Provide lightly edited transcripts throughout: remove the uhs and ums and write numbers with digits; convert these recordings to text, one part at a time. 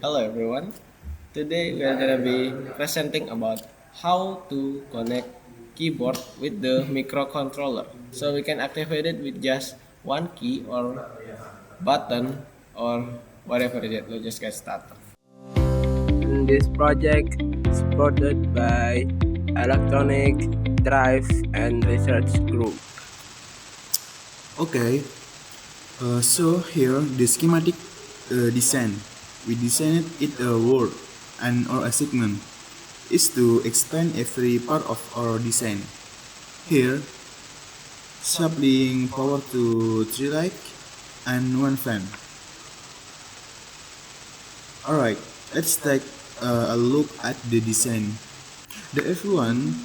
Hello everyone. Today we are gonna be presenting about how to connect keyboard with the microcontroller. So we can activate it with just one key or button or whatever it is. Let's just get started. This project is supported by Electronic Drive and Research Group. Okay, so here the schematic design. We designed it a word and or a segment is to explain every part of our design. Here, supplying power to three light and one fan. Alright, let's take a look at the design. The F1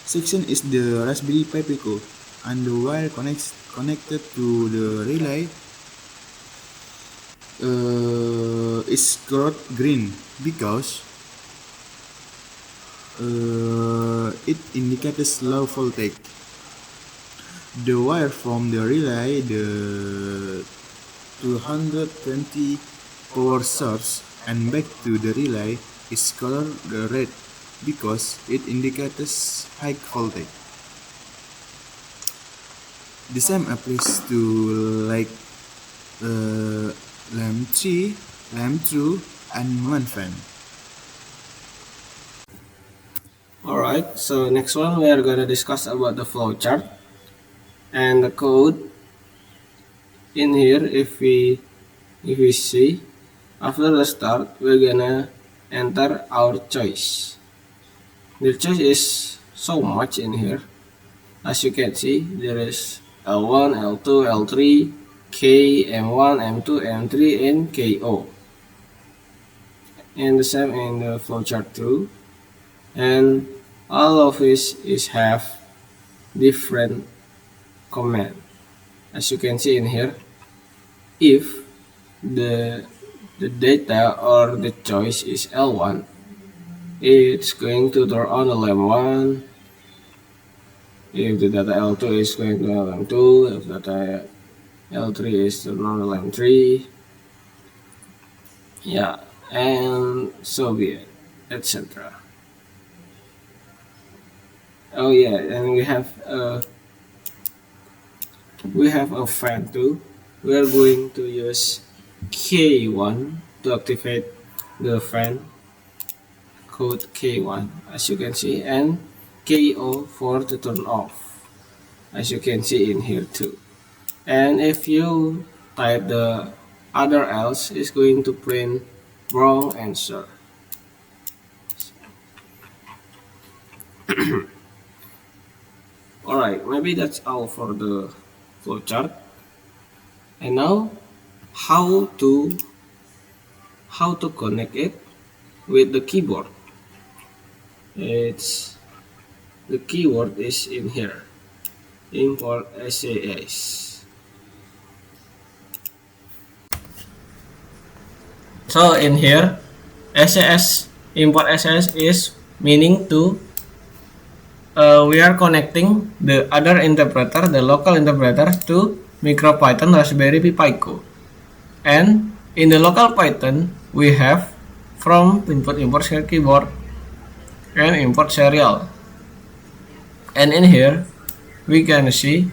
section is the Raspberry Pi Pico, and the wire connected to the relay is colored green because it indicates low voltage. The wire from the relay, the 220 power source, and back to the relay is colored red because it indicates high voltage. The same applies to like lamp 3, lamp 2, and one fan. Alright, so next one we are gonna discuss about the flowchart and the code. In here if we see after the start we're gonna enter our choice. The choice is so much in here. As you can see, there is L1, L2, L3, K, M1, M2, M3, and KO. And the same in the flowchart too. And all of this is have different command. As you can see in here, if the data or the choice is L1, it's going to turn on the lamp 1. If the data L2 is going to LM2, if data L3 is to non-LM3, yeah, and so be it, etc. Oh yeah, and we have a fan too. We are going to use K1 to activate the fan, code K1 as you can see, and KO for to turn off, as you can see in here too. And if you type the other else, it's going to print wrong answer. Alright, maybe that's all for the flowchart. And now how to connect it with the keyboard. It's the keyword is in here, import SAS. So in here, SAS import SAS is meaning to we are connecting the other interpreter, the local interpreter, to MicroPython Raspberry Pi Pico. And in the local Python, we have from input import share keyboard and import serial. And in here, we can see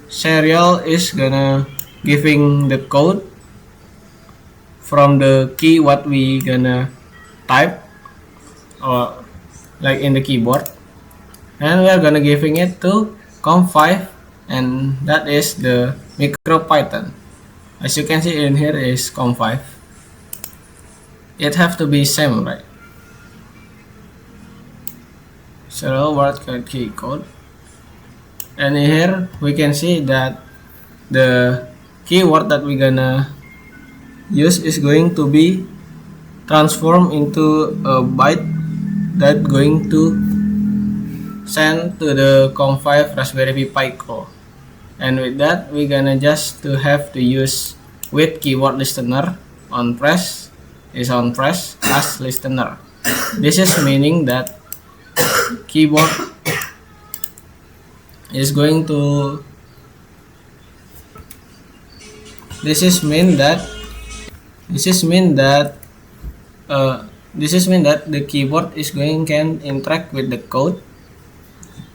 serial is gonna giving the code from the key what we gonna type or like in the keyboard, and we are gonna giving it to conf5, and that is the MicroPython. As you can see in here is conf5. It have to be same, right? Serial word key code, and in here we can see that the keyword that we gonna use is going to be transformed into a byte that going to send to the conf5 Raspberry Pi Pico. And with that we gonna just to have to use with keyword listener on press is on press as listener. This is meaning that keyboard is going to this is mean that This is mean that the keyboard is going can interact with the code,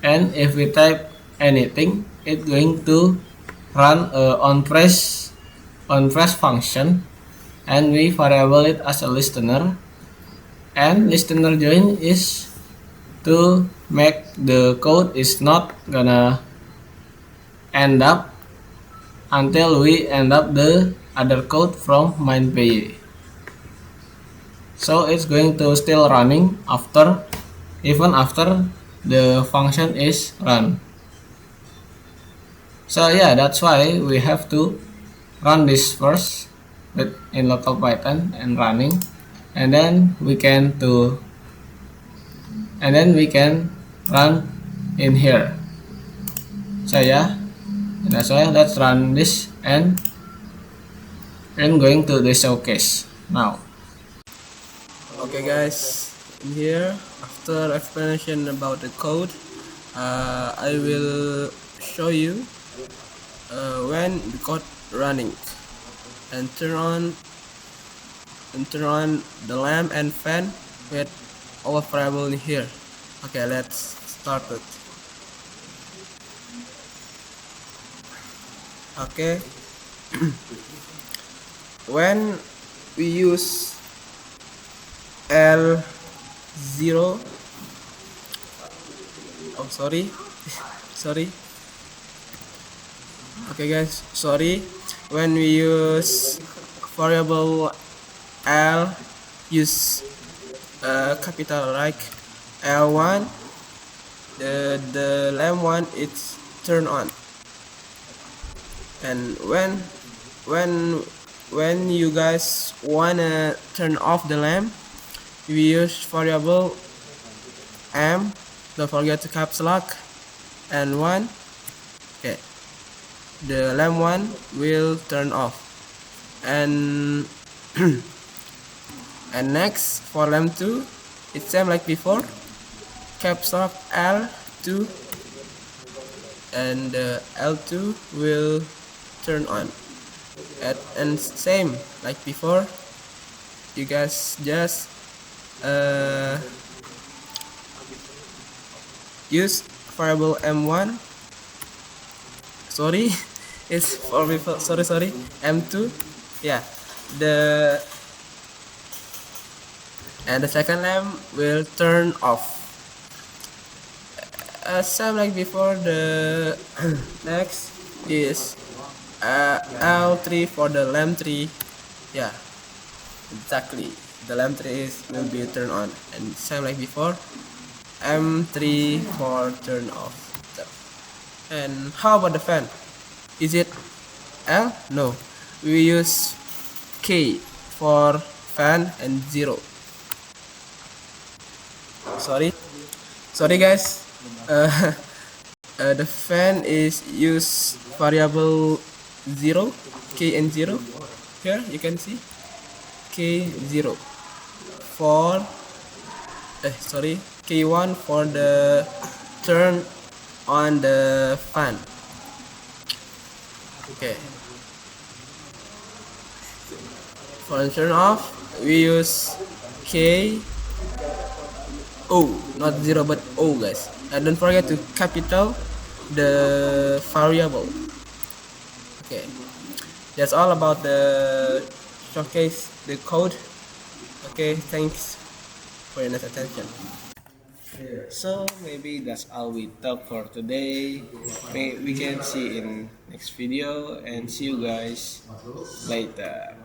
and if we type anything, it's going to run on press function, and we variable it as a listener, and listener join is to make the code is not gonna end up until we end up the other code from main.py. So it's going to still running even after the function is run. So yeah, that's why we have to run this first in local Python and running, and then we can run in here. So yeah, that's why let's run this, and I'm going to the showcase now. Okay guys, in here after explanation about the code, I will show you when the code running, and turn on the lamp and fan with our variable in here. Okay, let's start it. Okay. When we use L0, oh sorry sorry, okay guys, sorry, when we use variable L, use capital like L1, the lamp one it's turn on, and when you guys wanna turn off the lamp, we use variable M, don't forget to caps lock, and 1. Okay, the lamp 1 will turn off, and and next for lamp 2 it's same like before, caps lock L2, and L2 will turn on, and same like before, you guys just use variable M1, sorry it's for before, sorry, M2, yeah, and the second lamp will turn off, same like before. The next is L3 for the lamp 3, yeah, exactly, the lamp 3 will be turned on, and same like before, M3 for turn off. And how about the fan? Is it L? No, we use K for fan and 0. Sorry guys, the fan is use variable 0, K and 0. Here you can see K0 for K1 for the turn on the fan. Okay, for the turn off we use K O, not 0 but O guys, and don't forget to capital the variable. Okay, that's all about the showcase the code. Okay, thanks for your nice attention. So maybe that's all we talk for today. We can see in next video, and see you guys later.